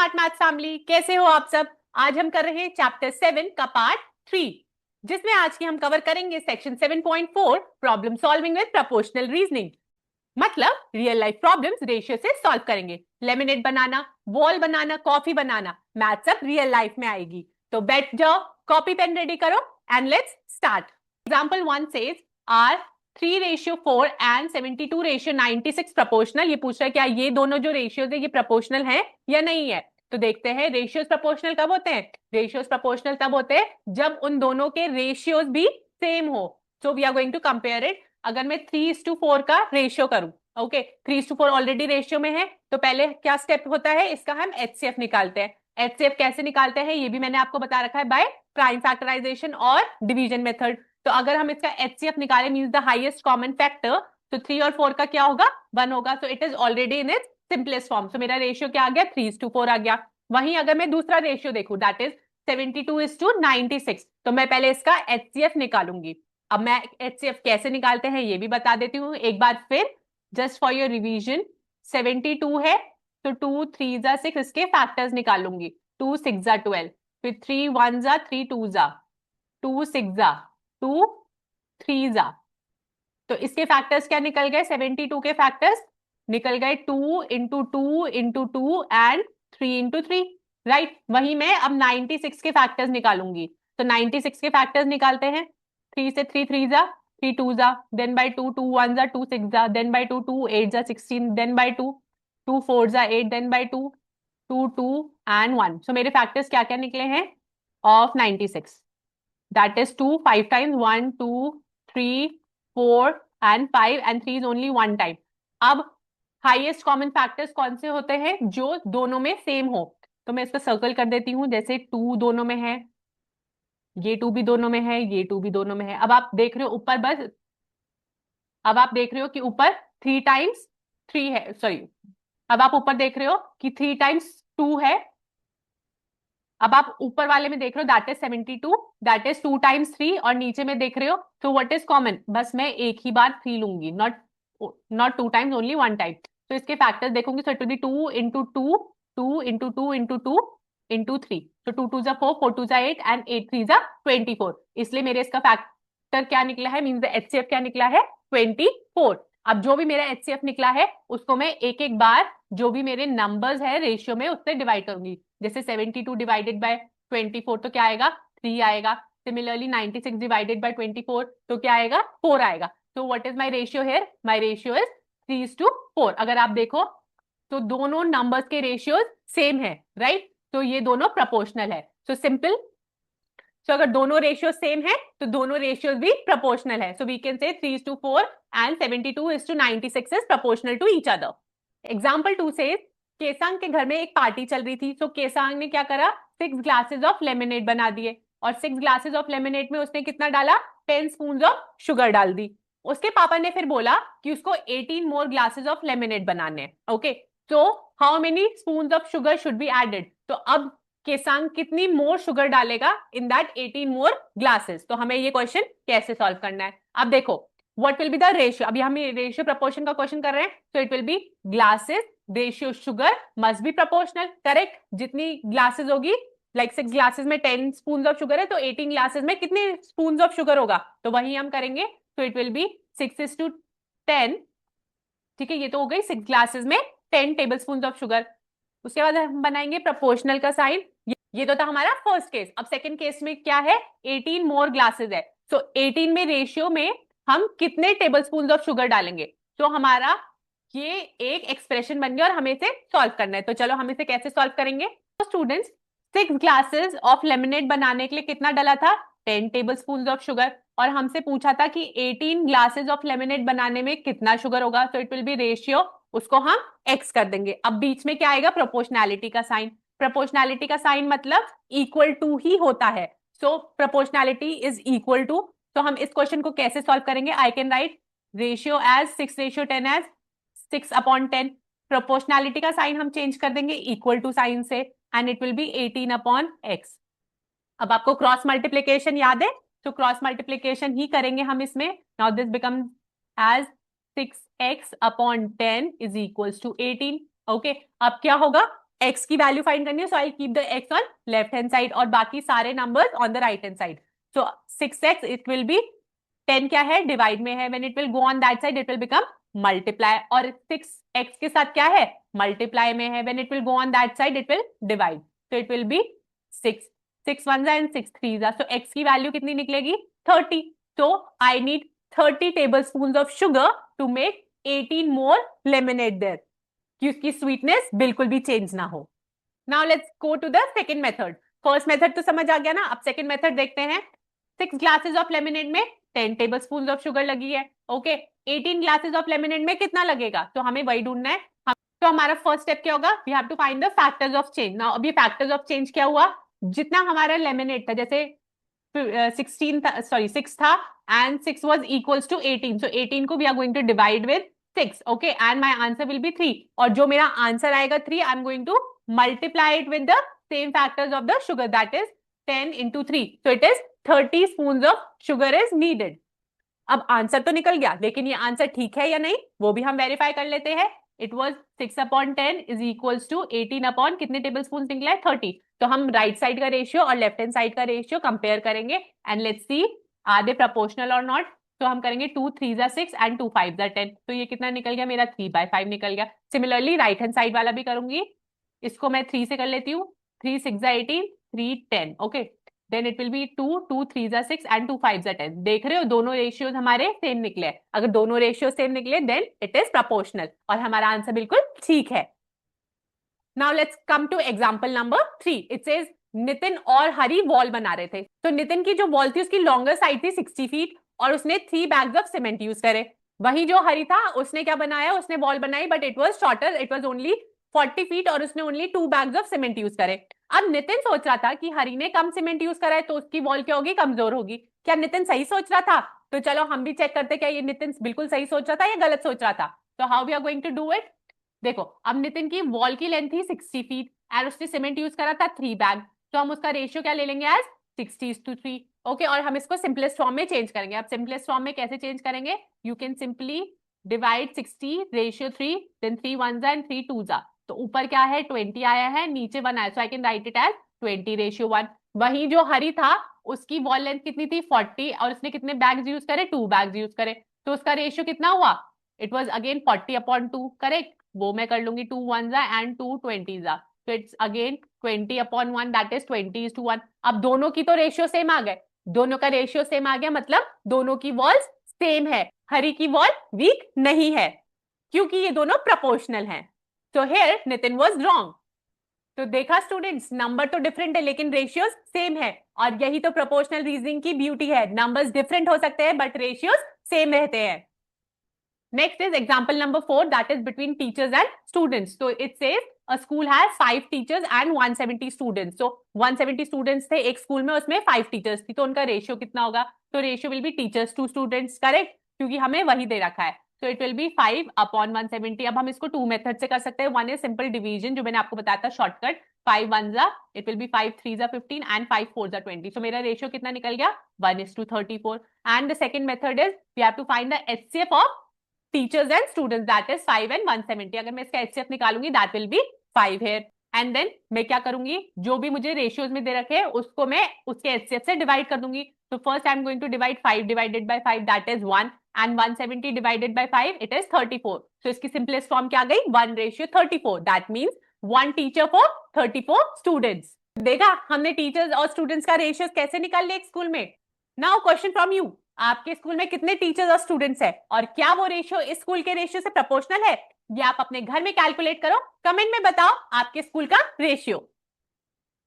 Smart math family, कैसे हो आप सब। आज हम कर रहे हैं चैप्टर 7 का पार्ट 3, जिसमें आज की हम कवर करेंगे section 7.4 problem solving with proportional reasoning. मतलब रियल लाइफ प्रॉब्लम्स रेशियो से सॉल्व करेंगे। लेमिनेट बनाना, वॉल बनाना, कॉफी बनाना, मैथ सब रियल लाइफ में आएगी। तो बैठ जाओ, कॉपी पेन रेडी करो and let's start. Example 1 says are 3:4 and 72:96 proportional. ये पूछ रहा है क्या ये दोनों जो रेशियोज है ये प्रोपोर्शनल है या नहीं है। तो देखते हैं रेशियोज प्रोपोर्शनल कब होते हैं। रेशियोज प्रोपोर्शनल तब होते हैं जब उन दोनों के रेशियोज भी सेम हो। So we are going to compare it. अगर मैं 3:4 का रेशियो करूं, ओके 3:4 ऑलरेडी रेशियो में है, तो पहले क्या स्टेप होता है इसका, हम एचसीएफ निकालते हैं। एचसीएफ कैसे निकालते हैं ये भी मैंने आपको बता रखा है, बाय प्राइम फैक्टराइजेशन और डिवीजन मेथड। तो अगर हम इसका एचसीएफ निकालें means the highest common factor, तो 3 और 4 का क्या होगा, 1 होगा। So it is already in its simplest form. So मेरा रेशियो क्या आ गया, 3:4 आ गया। वहीं अगर मैं दूसरा रेशियो देखूं दैट इज 72:96, तो मैं पहले इसका एचसीएफ निकालूंगी। अब मैं एचसीएफ कैसे निकालते हैं ये भी बता देती हूँ एक बार फिर, जस्ट फॉर योर रिवीजन। 72 है तो 2 3 जा 6, इसके फैक्टर्स निकालूंगी। 2 6 जा 12, फिर 3 1 जा 3 2 जा 2 6 जा 2 3 जा, तो इसके फैक्टर्स क्या निकल गए, 72 के फैक्टर्स निकल गए 2 into 2 into 2 and 3 into 3, right. वही मैं अब 96 के फैक्टर्स निकालूंगी। तो 96 के फैक्टर्स निकालते हैं। 3 से 3 3 जा 3 2 जा, देन बाय 2 2 1 जा 2 6 जा, देन बाय 2 2 8 जा 16, देन बाय 2 2 4 जा 8, देन बाय 2 2 2 एंड 1। सो मेरे फैक्टर्स क्या क्या निकले हैं of 96, that is 2 5 times, 1 2 3 4 and 5 and 3 is only 1 time. अब हाईएस्ट कॉमन फैक्टर्स कौन से होते हैं, जो दोनों में सेम हो। तो मैं इसका सर्कल कर देती हूँ, जैसे 2 दोनों में है, ये 2 भी दोनों में है, ये 2 भी दोनों में है। अब आप देख रहे हो ऊपर, बस अब आप देख रहे हो कि ऊपर 3 टाइम्स 3 है, सॉरी, अब आप ऊपर देख रहे हो कि 3 टाइम्स 2 है। अब आप ऊपर वाले में देख रहे हो that is 72, that is 2 times 3, और नीचे में देख रहे हो तो व्हाट इज कॉमन, बस मैं एक ही बार 3 लूंगी, नॉट 2 टाइम्स, ओनली 1 टाइम। तो इसके फैक्टर्स देखूंगी, सो it will be 2 into 2 2 into 2 into 2 into 3। तो 2 2 जा 4 4 2 जा 8 एंड 8 3 जा 24। इसलिए मेरे इसका फैक्टर क्या निकला है, मीन्स द एचसीएफ क्या निकला है, 24। अब जो भी मेरा एचसीएफ निकला है उसको मैं एक एक बार जो भी मेरे नंबर्स है रेशियो में उससे डिवाइड करूंगी। जैसे 72 डिवाइडेड बाय 24 तो क्या आएगा, 3 आएगा। सिमिलरली 96 डिवाइडेड बाय 24 तो क्या आएगा, 4 आएगा। तो what is my ratio here, my ratio is 3:4। अगर आप देखो तो दोनों नंबर्स के रेशियोज सेम है, राइट। तो ये दोनों प्रोपोर्शनल है। सो सिंपल, सो अगर दोनों रेशियो सेम है तो दोनों रेशियोज भी प्रोपोर्शनल है। So we can say 3:4 and 72:96 is proportional to each other. Example 2 से केसांग के घर में एक पार्टी चल रही थी। सो केसांग ने क्या करा, 6 ग्लासेस ऑफ लेमनेड बना दिए, और 6 ग्लासेस ऑफ लेमनेड में उसने कितना डाला, 10 स्पून ऑफ शुगर डाल दी। उसके पापा ने फिर बोला कि उसको 18 मोर ग्लासेस ऑफ लेमनेड बनाने हैं। Okay, so how many spoon of sugar should be added. तो अब केसांग कितनी मोर शुगर डालेगा इन दैट 18 मोर ग्लासेस। तो हमें ये क्वेश्चन कैसे सॉल्व करना है। अब देखो what will be the ratio, अभी हम रेशियो प्रपोर्शन का क्वेश्चन कर रहे हैं। सो it will B glasses ratio sugar must be proportional, correct. जितनी ग्लासेस होगी, लाइक 6 ग्लासेस में 10 स्पून ऑफ शुगर है, तो 18 ग्लासेस में कितने स्पून ऑफ शुगर होगा, तो वही हम करेंगे। तो इट विल बी 6:10, ठीक है। ये तो हो गई 6 ग्लासेस में 10 टेबल स्पून ऑफ शुगर। उसके बाद हम बनाएंगे प्रोपोर्शनल का साइन। ये तो था हमारा फर्स्ट केस। अब सेकंड केस में क्या है, 18 मोर ग्लासेस है। सो 18 में रेशियो में हम कितने टेबल स्पून ऑफ शुगर डालेंगे। तो हमारा ये एक एक्सप्रेशन बन गया और हमें इसे सॉल्व करना है। तो चलो हम इसे कैसे सॉल्व करेंगे। तो स्टूडेंट्स, 6 ग्लासेस ऑफ लेमनेड बनाने के लिए कितना डाला था, 10 टेबल स्पून ऑफ शुगर, और हमसे पूछा था कि 18 ग्लासेस ऑफ लेमनेड बनाने में कितना शुगर होगा। तो इट विल बी रेशियो, उसको हम एक्स कर देंगे। अब बीच में क्या आएगा, प्रोपोर्शनैलिटी का साइन। प्रोपोर्शनैलिटी का साइन मतलब इक्वल टू ही होता है। So proportionality is equal to. तो हम इस क्वेश्चन को कैसे सॉल्व करेंगे, I can write ratio as 6:10 as 6/10। Proportionality का साइन हम चेंज कर देंगे इक्वल टू साइन से, and it will be 18/x। अब आपको क्रॉस मल्टीप्लीकेशन याद है, तो क्रॉस मल्टीप्लीकेशन ही करेंगे हम इसमें। Now this becomes as 6x/10 is equals to 18। Okay, अब क्या होगा, x की वैल्यू फाइंड करनी है, so I keep the x on left hand side और बाकी सारे numbers on the right hand side. So 6x it will be 10 क्या है, डिवाइड में है, when it will go on that side it will become multiply, और 6x के साथ क्या है, मल्टीप्लाई में है, when it will go on that side it will divide, so it will be 6. 6 ones are and 6 threes are, so x की value कितनी निकलेगी, 30. So I need 30 tablespoons of sugar to make 18 more lemonade there, कि उसकी sweetness बिल्कुल भी change ना हो. Now let's go to the second method. First method तो समझ आ गया ना, अब सेकंड मेथड देखते हैं. 6 glasses of lemonade में 10 tablespoons of sugar लगी है. ओके, 18 glasses of lemonade में कितना लगेगा, तो हमें वही ढूंढना है. तो हमारा फर्स्ट स्टेप क्या होगा, we have to find the factors of change. Now अभी फैक्टर्स ऑफ चेंज क्या हुआ, जितना हमारा लेमिनेट था, जैसे 16 था, सॉरी 6 था and 6 was equals to 18, so 18 को we are going to divide with 6. Okay, and my answer will be 3, और जो मेरा आंसर आएगा 3, I am going to multiply it with the same factors of the sugar, that is 10 into 3, so it is 30 spoons of sugar is needed. अब answer तो निकल गया, लेकिन ये आंसर ठीक है या नहीं वो भी हम वेरीफाई कर लेते हैं. It was 6/10 is equals to 18 कितने टेबल स्पून निकला है, 30. तो हम राइट साइड का रेशियो और लेफ्ट हैंड साइड का रेशियो कंपेयर करेंगे and let's see are they proportional और नॉट. तो हम करेंगे 2 3 6 एंड 2 5 10, तो ये कितना निकल गया मेरा, 3/5 निकल गया. सिमिलरली राइट हैंड साइड वाला भी करूंगी, इसको मैं 3 से कर लेती हूँ, 3 6 18 3 10. Okay, then it will be 2 2 3 6 and 2 5 10. देख रहे हो दोनों रेशियोज हमारे सेम निकले. अगर दोनों रेशियो सेम निकले देन इट इज प्रोपोर्शनल, और हमारा आंसर बिल्कुल ठीक है. Now let's come two example number 3. It says Nitin और हरी वॉल बना रहे थे. तो नितिन की जो वॉल थी उसकी लॉन्गर साइड थी 60 फीट और उसने 3 बैग्स ऑफ सीमेंट यूज करे. वही जो हरी था उसने क्या बनाया, उसने वॉल बनाई but it was shorter, it was only 40 feet और उसने only 2 bags of cement use करे. अब नितिन सोच रहा था कि हरी ने कम सीमेंट यूज करा है तो उसकी वॉल क्या होगी, कमजोर होगी. क्या नितिन सही सोच रहा था, तो चलो हम भी चेक करते क्या ये नितिन बिल्कुल सही सोच रहा था या गलत सोच रहा था. तो how we are going to do it, देखो अब नितिन की वॉल की लेंथ थी 60 फीट एंड उसने सीमेंट यूज करा था 3 बैग, तो हम उसका रेशियो क्या ले लेंगे एज 60:3. ओके, और हम इसको सिंपलेस्ट फॉर्म में चेंज करेंगे. अब सिंपलेस्ट फॉर्म में कैसे चेंज करेंगे, you can simply divide 60 ratio 3 then 3 1s and 3 2s. तो ऊपर क्या है 20 आया है, नीचे 1 आया, so I can write it as 20:1. वही जो हरी था उसकी वॉल लेंथ कितनी थी 40 और उसने कितने बैग्स यूज करे, 2 बैग्स यूज करे, तो उसका रेशियो कितना हुआ, इट वाज अगेन 40/2. करेक्ट, वो मैं कर लूंगी 2 1s and 2 20s, so it's again 20/1, that is 20:1. अब दोनों की तो रेशियो सेम आ गए, दोनों का रेशियो सेम आ गया मतलब दोनों की वॉल्स सेम है, हरी की वॉल वीक नहीं है क्योंकि ये दोनों प्रोपोर्शनल हैं. So here Nitin was wrong. तो देखा स्टूडेंट्स, नंबर तो डिफरेंट है लेकिन रेशियोज सेम है, और यही तो प्रोपोर्शनल रीजनिंग की ब्यूटी है. नंबर्स डिफरेंट हो सकते हैं बट रेशियोज सेम रहते हैं. Next is example number 4, that is between teachers and students. तो it says a school has 5 teachers and 170 students. तो 170 स्टूडेंट्स थे एक स्कूल में, उसमें 5 टीचर्स थी, तो उनका रेशियो कितना होगा, तो ratio will be teachers to students. Correct, क्योंकि हमें वही दे रखा है. तो इट विल बी 5/170. अब हम इसको 2 मेथड से कर सकते हैं. वन इज सिंपल डिवीजन जो मैंने आपको बताया था shortcut, 5 1s it will be 5 3s 15 and 5 4s 20. So मेरा रेशियो कितना निकल गया 1:34. And the second method is we have to find the HCF of teachers and students, that is 5 and 170. अगर मैं इसका एचसीएफ निकालूंगी that will be 5 here. And then मैं क्या करूंगी, जो भी मुझे रेशियोज में दे रखे हैं उसको मैं उसके एचसीएफ से डिवाइड कर दूंगी. तो first I am going to divide 5 divided by 5 that is 1 and 170 divided by 5 it is 34. So इसकी सिंपलेस्ट फॉर्म क्या गई 1:34. That means 1 teacher for 34 students. देखा हमने टीचर्स और स्टूडेंट्स का रेशियो कैसे निकाल लिया एक स्कूल में. नाउ क्वेश्चन फ्रॉम यू, आपके स्कूल में कितने टीचर्स और स्टूडेंट्स है और क्या वो रेशियो इस स्कूल के रेशियो से प्रोपोर्शनल है, ये आप अपने घर में कैलकुलेट करो, कमेंट में बताओ आपके स्कूल का ratio.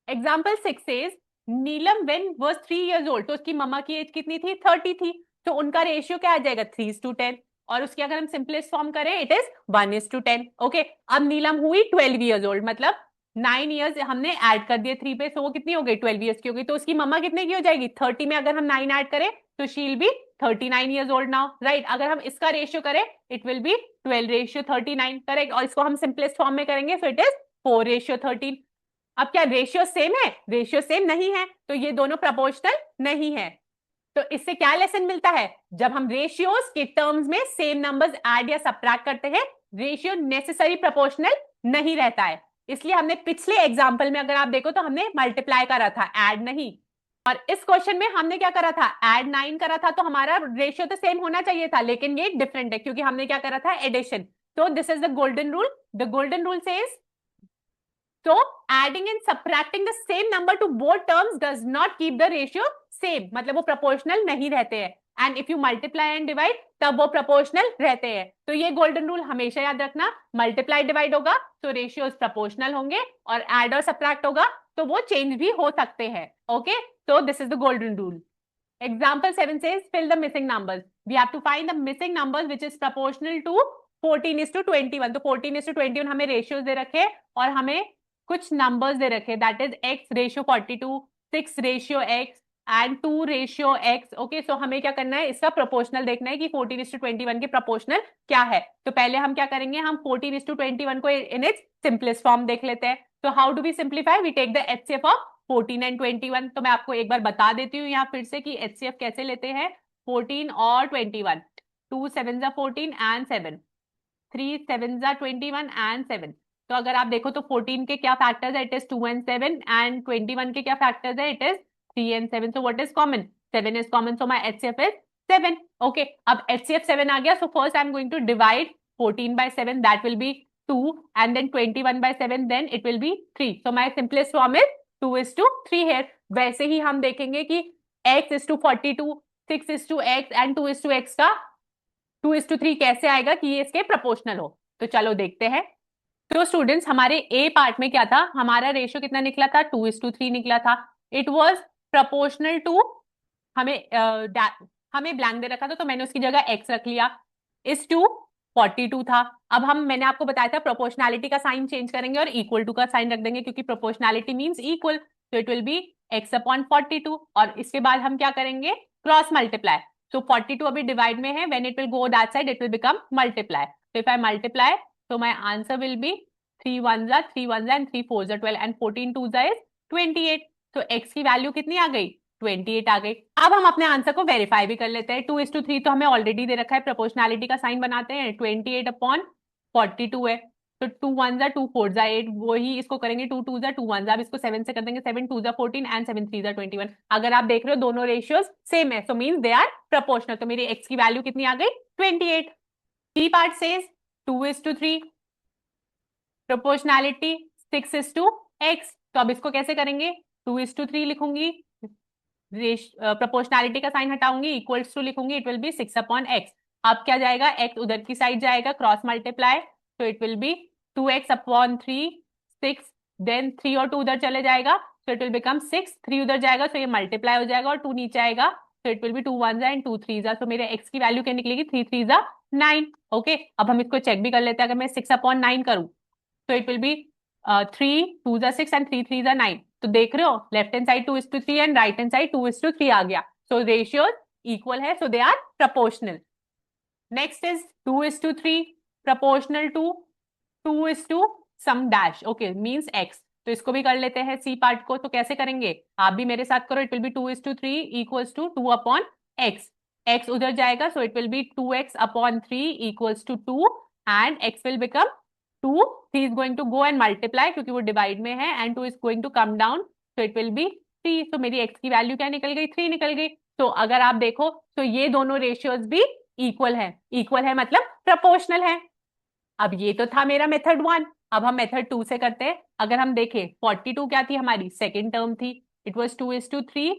Example 6 says Neelam when was 3 years old. तो उसकी मम्मा की एज कितनी थी 30 थी, तो उनका रेशियो क्या आ जाएगा 3:10. और उसकी अगर हम सिंपलेस्ट फॉर्म करें इट इज 1:10. ओके, अब नीलम हुई 12 years old, मतलब 9 years हमने ऐड कर दिए 3 पे, तो वो कितनी हो गई 12 years की हो गई. तो उसकी मम्मा कितने की हो जाएगी 30 में अगर हम 9 ऐड करें तो she will be 39 years old now. Right, अगर हम इसका रेशियो करें इट विल बी 12:39. करेक्ट, और इसको हम सिंपलेस्ट फॉर्म में करेंगे सो इट इज 4:13. अब क्या रेशियो सेम है, रेशियो सेम नहीं है, तो ये दोनों प्रोपोर्शनल नहीं है. तो इससे क्या लेसन मिलता है, जब हम रेशियोज के टर्म्स में सेम नंबर्स ऐड या सबट्रैक्ट करते हैं रेशियो नेसेसरी प्रोपोर्शनल नहीं रहता है. इसलिए हमने पिछले एग्जाम्पल में अगर आप देखो तो हमने मल्टीप्लाई करा था, ऐड नहीं। और इस क्वेश्चन में हमने क्या करा था, ऐड 9 करा था, तो हमारा रेशियो तो सेम होना चाहिए था, लेकिन ये डिफरेंट है क्योंकि हमने क्या करा था, एडिशन। तो this is the golden rule. The golden rule says, so adding and subtracting the same number to both terms does not keep the ratio same, मतलब वो proportional नहीं रहते हैं. And if you multiply and divide, तब वो proportional रहते हैं. तो ये golden rule हमेशा याद रखना, multiply divide होगा तो ratios proportional होंगे, और add और subtract होगा तो वो change भी हो सकते हैं. Okay, so this is the golden rule. Example 7 says fill the missing numbers. We have to find the missing numbers which is proportional to 14:21. तो 14:21 हमें ratios दे रखे और हमें कुछ नंबर्स दे रखे, that is x ratio 42, 6 ratio x and 2 ratio x. Okay, so हमें क्या करना है, इसका प्रोपोर्शनल देखना है कि 14:21 के प्रोपोर्शनल क्या है. तो पहले हम क्या करेंगे, हम 14:21 को इन इट्स सिंपलेस्ट फॉर्म देख लेते हैं. तो how do we simplify, we take the HCF of 14 and 21. तो मैं आपको एक बार बता देती हूँ यहाँ फिर से कि एचसीएफ कैसे लेते हैं. 14 और 21, 2 7 14 एंड 7, 3 7 21 एंड 7. तो अगर आप देखो तो 14 के क्या फैक्टर्स है, इट इज 2 एंड 7, एंड 21 के क्या फैक्टर्स है, it is 3 and 7. So what is common, 7 is common, so my HCF is 7. Okay, अब एचसीएफ 7 आ गया, so first I am going to divide 14 by 7, that will be 2, and then 21 by 7, then it will be 3. So my simplest form is 2:3 here. वैसे ही हम देखेंगे कि x:42, 6:x and 2:x का 2:3 कैसे आएगा कि ये इसके प्रोपोर्शनल हो. तो चलो देखते हैं. तो स्टूडेंट्स, हमारे ए पार्ट में क्या था, हमारा रेशियो कितना निकला था, 2:3 निकला था. इट वाज प्रोपोर्शनल टू, हमें ब्लैंक दे रखा था तो मैंने उसकी जगह x रख लिया, इस टू 42 था. अब मैंने आपको बताया था प्रोपोर्शनैलिटी का साइन चेंज करेंगे और इक्वल टू का साइन रख देंगे क्योंकि प्रोपोर्शनैलिटी मींस इक्वल. तो इट विल बी x/42, और इसके बाद हम क्या करेंगे, क्रॉस मल्टीप्लाई. तो 42 अभी डिवाइड में है, when it will go that side it will become multiply. तो if I multiply, so my answer will be 3 1s are 3 1s and 3 4s are 12 and 14 2s is 28. तो x की value कितनी आ गई, 28 आ गई. अब हम अपने आंसर को वेरीफाई भी कर लेते हैं. 2:3 तो हमें ऑलरेडी दे रखा है, प्रोपोर्शनैलिटी का साइन बनाते हैं, 28/42 है. तो 2 1s are 2 4s are 8, वही इसको करेंगे 2 2s are 2 1s. अब इसको 7 से कर देंगे, 7 2s are 14 and 7 3s are 21. अगर आप देख रहे हो दोनों रेशियोज सेम है, so means they are proportional. तो मेरी x की वैल्यू कितनी आ गई, 28. B part says 2:3, proportionality 6:x. तो अब इसको कैसे करेंगे, 2:3 लिखूंगी, प्रोपोर्शनैलिटी का साइन हटाऊंगी, इक्वल्स टू लिखूंगी, इट विल बी 6/x. अब क्या जाएगा, x उधर की साइड जाएगा, क्रॉस मल्टीप्लाई, तो it will be 2x/3, 6, then 3 और 2 उधर चले जाएगा, तो इट विल बिकम 6, 3 उधर जाएगा, तो ये मल्टीप्लाई हो जाएगा, और 2 नीचे आएगा, तो it will be 2 1s and 2 3s. तो मेरे x की वैल्यू क्या निकलेगी, 3 3s 9. ओके, अब हम इसको चेक भी कर लेते हैं. अगर मैं 6/9 करूं तो it will be 3 2s 6 and 3 3s 9. तो देख रहे हो, left hand side 2:3 and right hand side 2:3 आ गया. सो रेशियोज इक्वल है, so they are proportional. Next is 2:3 proportional to 2 some dash. Okay, means x. तो इसको भी कर लेते हैं सी पार्ट को. तो कैसे करेंगे, आप भी मेरे साथ करो. It will be 2:3 equals to 2/x. x उधर जाएगा, so it will be 2x/3 equals to 2, and x will become 2. 3 is going to go and multiply क्योंकि वो डिवाइड में है, and 2 is going to come down, so it will be 3. तो मेरी x की value क्या निकल गई, 3 निकल गई. तो अगर आप देखो तो ये दोनों रेशियोज भी इक्वल है. इक्वल है मतलब प्रोपोर्शनल है. अब ये तो था मेरा मेथड 1. अब हम मेथड 2 से करते हैं. अगर हम देखें 42 क्या थी, हमारी सेकेंड टर्म थी. It was 2:3,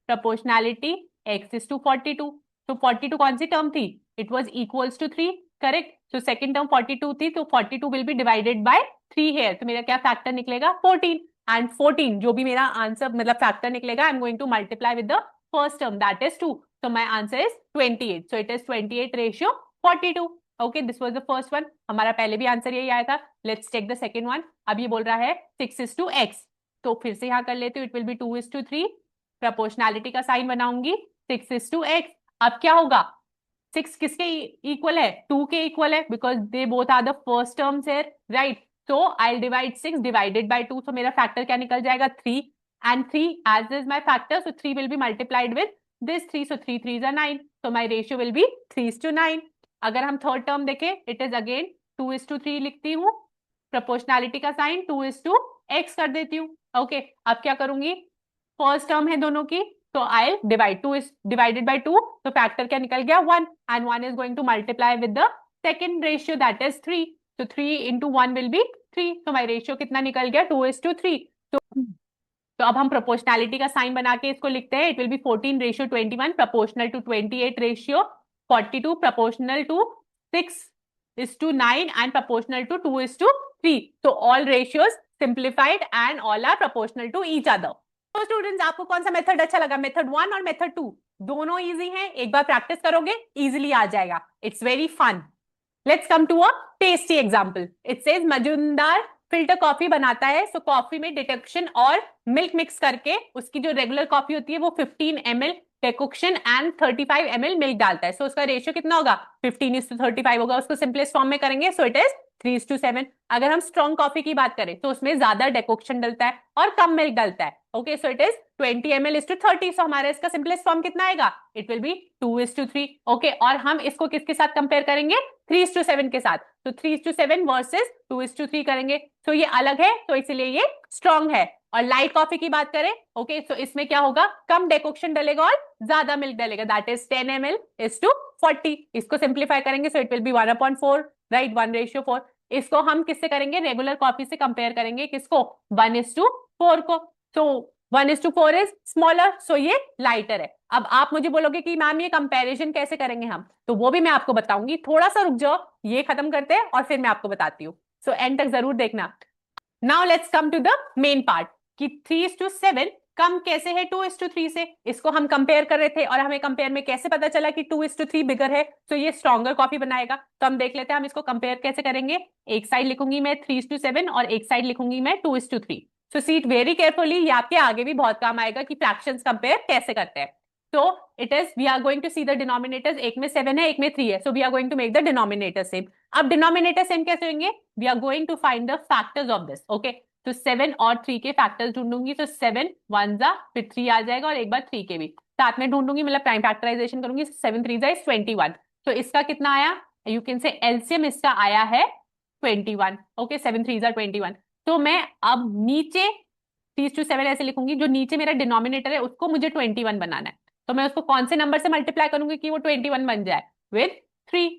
proportionality x:42. तो 42 कौन सी टर्म थी, it was equals to 3, correct. So second term 42 थी, तो 42 will be divided by 3 here. तो मेरा क्या फैक्टर निकलेगा, 14. एंड 14 जो भी मेरा आंसर मतलब फैक्टर निकलेगा, I am going to multiply with the first term, that is 2. So my answer is 28. So it is 28:42. Okay, this was the first one. हमारा पहले भी आंसर यही आया था. Let's take the second one. अब ये बोल रहा है 6:x. तो फिर से यहाँ कर लेते हो, इट विल बी 2:3, प्रोपोर्शनैलिटी का साइन बनाऊंगी, 6:x. अब क्या होगा, 6 किसके इक्वल है, 2 के इक्वल है, because they both are the first terms here, right. So I will divide 6 divided by 2. So मेरा फैक्टर क्या निकल जाएगा, 3, and 3 as is my factor, so 3 will be multiplied with this 3, so 3 3s are 9. So my ratio will be 3:9. अगर हम third term देखें, it is again 2:3 लिखती हूँ, proportionality का साइन 2:x कर देती हूँ। ओके, अब क्या करूंगी, फर्स्ट टर्म है दोनों की, तो I divide, 2 is divided by 2, तो फैक्टर क्या निकल गया 1, and 1 is going to multiply with the second ratio that is 3, तो 3 into 1 विल बी 3, तो माई रेशियो कितना निकल गया 2:3। तो अब हम प्रोपोर्शनैलिटी का साइन बना के इसको लिखते हैं, it will be 14:21 proportional to 28 ratio 42 proportional to 6:9 and proportional to 2:3, तो all ratios simplified and all are proportional to each other. तो स्टूडेंट्स, आपको कौन सा मेथड अच्छा लगा, मेथड 1 और मेथड 2, दोनों इजी हैं, एक बार प्रैक्टिस करोगे इजीली आ जाएगा, it's very fun. Let's come to a tasty example. It says Majumdar filter coffee बनाता है, सो कॉफी में डिटेक्शन और मिल्क मिक्स करके उसकी जो रेगुलर कॉफी होती है वो 15 ml decoction and 35 ml milk डालता है, सो उसका रेशियो कितना होगा 15:35 होगा। उसको सिंपलेस्ट फॉर्म में करेंगे, सो इट इज 3:7। अगर हम स्ट्रॉन्ग कॉफी की बात करें तो उसमें ज्यादा डेकोक्शन डलता है और कम मिल्क डलता है। Okay, so it is 20 ml:30, सो हमारा इसका सिंपलेस्ट फॉर्म कितना आएगा, इट विल बी 2:3। ओके, और हम इसको किसके साथ कंपेयर करेंगे, 3:7 के साथ, तो 3:7 वर्सेस 2:3 करेंगे, तो ये अलग है, तो इसलिए ये स्ट्रॉन्ग है। और लाइट कॉफी की बात करें, ओके, तो इसमें क्या होगा, कम डेकोक्शन डलेगा और ज्यादा मिल्क डलेगा, दैट इज 10 ml:40। इसको सिंप्लीफाई करेंगे, सो इट विल बी 1/4, राइट, 1:4। इसको हम किससे करेंगे, रेगुलर कॉफी से कंपेयर करेंगे, किसको, 1:4 को, तो 1:4 इज स्मॉलर, सो ये लाइटर है। अब आप मुझे बोलोगे कि मैम ये कंपैरिजन कैसे करेंगे हम, तो वो भी मैं आपको बताऊंगी, थोड़ा सा रुक जाओ, ये खत्म करते हैं और फिर मैं आपको बताती हूँ, सो एंड तक जरूर देखना। Now let's come to the main part कि 3:7 कम कैसे है 2:3 से। इसको हम कंपेयर कर रहे थे और हमें कंपेयर में कैसे पता चला कि 2:3 बिगर है, तो ये स्ट्रॉन्गर कॉफी बनाएगा। तो हम देख लेते हैं हम इसको कंपेयर कैसे करेंगे। एक साइड लिखूंगी मैं 3:7 और एक साइड लिखूंगी मैं 2:3। सो सीट वेरी केयरफुली, ये आपके आगे भी बहुत काम आएगा कि फ्रैक्शंस कंपेयर कैसे करते हैं। तो it is, we are going to see the denominators, एक में 7 है एक में 3 है, so we are going to make the denominator same. अब डिनोमिनेटर सेम कैसे होंगे, we are going to find the factors of this. Okay, तो 7 और 3 के फैक्टर्स ढूंढूंगी, तो 7 1 जा, फिर 3 आ जाएगा और एक बार 3 के भी साथ में ढूंढूंगी, मतलब प्राइम फैक्टराइजेशन करूंगी, 7 3 जा 21। तो इसका कितना आया, यू कैन से एलसीएम इसका आया है 21। ओके, 7 3 जा 21। तो मैं अब नीचे 3:7 ऐसे लिखूंगी, जो नीचे मेरा डिनोमिनेटर है उसको मुझे 21 बनाना है, तो मैं उसको कौन से नंबर से मल्टीप्लाई करूंगी कि वो 21 बन जाए, विद 3।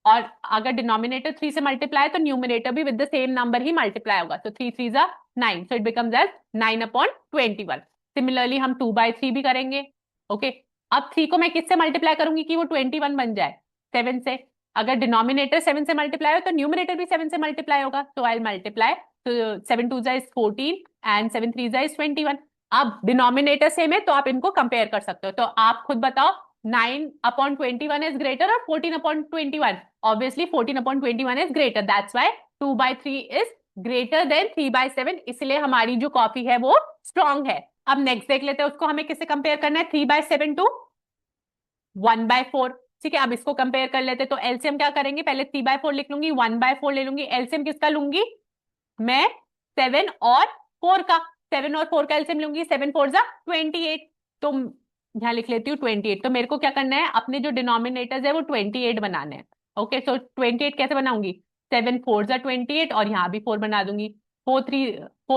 और अगर डिनोमिनेटर 3 से मल्टीप्लाई तो न्यूमिनेटर भी विद द सेम नंबर ही मल्टीप्लाई होगा, तो 3 3 जा 9, so it becomes as 9/21। Similarly हम 2/3 भी करेंगे। ओके, अब 3 को मैं किससे मल्टीप्लाई करूंगी कि वो 21 बन जाए, 7 से। अगर डिनोमिनेटर 7 से मल्टीप्लाई हो तो न्यूमिनेटर भी 7 से मल्टीप्लाई होगा, तो आई मल्टीप्लाई, तो 7 2 जा 14 एंड 7 3 जा 21। अब डिनोमिनेटर सेम है तो आप इनको कंपेयर कर सकते हो, तो आप खुद बताओ 9/21 इज ग्रेटर और 14/21, obviously 14/21 is greater, that's why 2/3 is greater than 3/7, इसलिए हमारी जो कॉफी है वो स्ट्रॉन्ग है। अब नेक्स्ट देख लेते हैं उसको हमें किससे कंपेयर करना है, 3/7 टू 1/4। ठीक है, अब इसको कंपेयर कर लेते, तो एलसीएम क्या करेंगे, पहले 3/4 लिख लूंगी, 1/4 ले लूंगी, एलसीएम किसका लूंगी मैं, 7 और 4 का, 7 और 4 का एलसीएम लूंगी, 7 4 जा 28, तो यहां लिख लेती हूँ 28। तो मेरे को क्या करना है, अपने जो डिनोमिनेटर्स है वो 28 बनाने हैं। ओके, सो 28 कैसे बनाऊंगी, 7 4 जा 28 और यहाँ भी 4 बना दूंगी, 4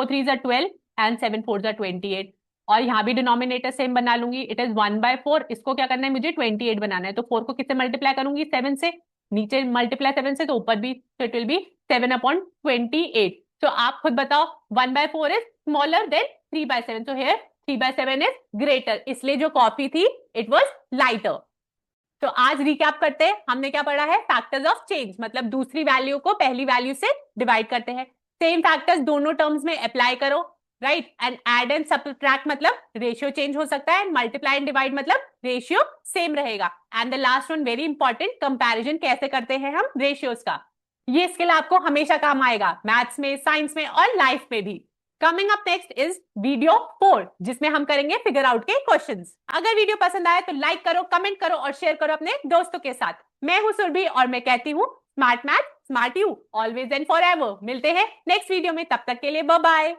3 जा 12 एंड 7 4 जा 28, और यहाँ भी डिनोमिनेटर सेम बना लूंगी, इट इज 1/4। इसको क्या करना है, मुझे 28 बनाना है, तो 4 को किससे मल्टीप्लाई करूंगी, 7 से, नीचे मल्टीप्लाई 7 से तो ऊपर भी, तो इट विल बी 7/28। तो आप खुद बताओ 1/4 इज स्मॉलर देन 3/7, तो हियर 3/7 इज ग्रेटर, इसलिए जो कॉफी थी इट वाज लाइटर। तो आज रिकैप करते हैं, हमने क्या पढ़ा है, फैक्टर्स ऑफ चेंज, मतलब दूसरी वैल्यू को पहली वैल्यू से डिवाइड करते हैं। सेम फैक्टर्स दोनों टर्म्स में अप्लाई करो, right, and add and subtract मतलब रेशियो चेंज हो सकता है, मल्टीप्लाई एंड डिवाइड मतलब रेशियो सेम रहेगा। And the last one very important, comparison कैसे करते हैं हम रेशियोज का, ये स्किल आपको हमेशा काम आएगा, मैथ्स में, साइंस में और लाइफ में भी। Coming up next is video 4, जिसमें हम करेंगे फिगर आउट के क्वेश्चंस। अगर वीडियो पसंद आए तो लाइक करो, कमेंट करो और शेयर करो अपने दोस्तों के साथ। मैं हूं सुरभि और मैं कहती हूं smart math smart you, always and forever. मिलते हैं नेक्स्ट वीडियो में, तब तक के लिए बाय बाय।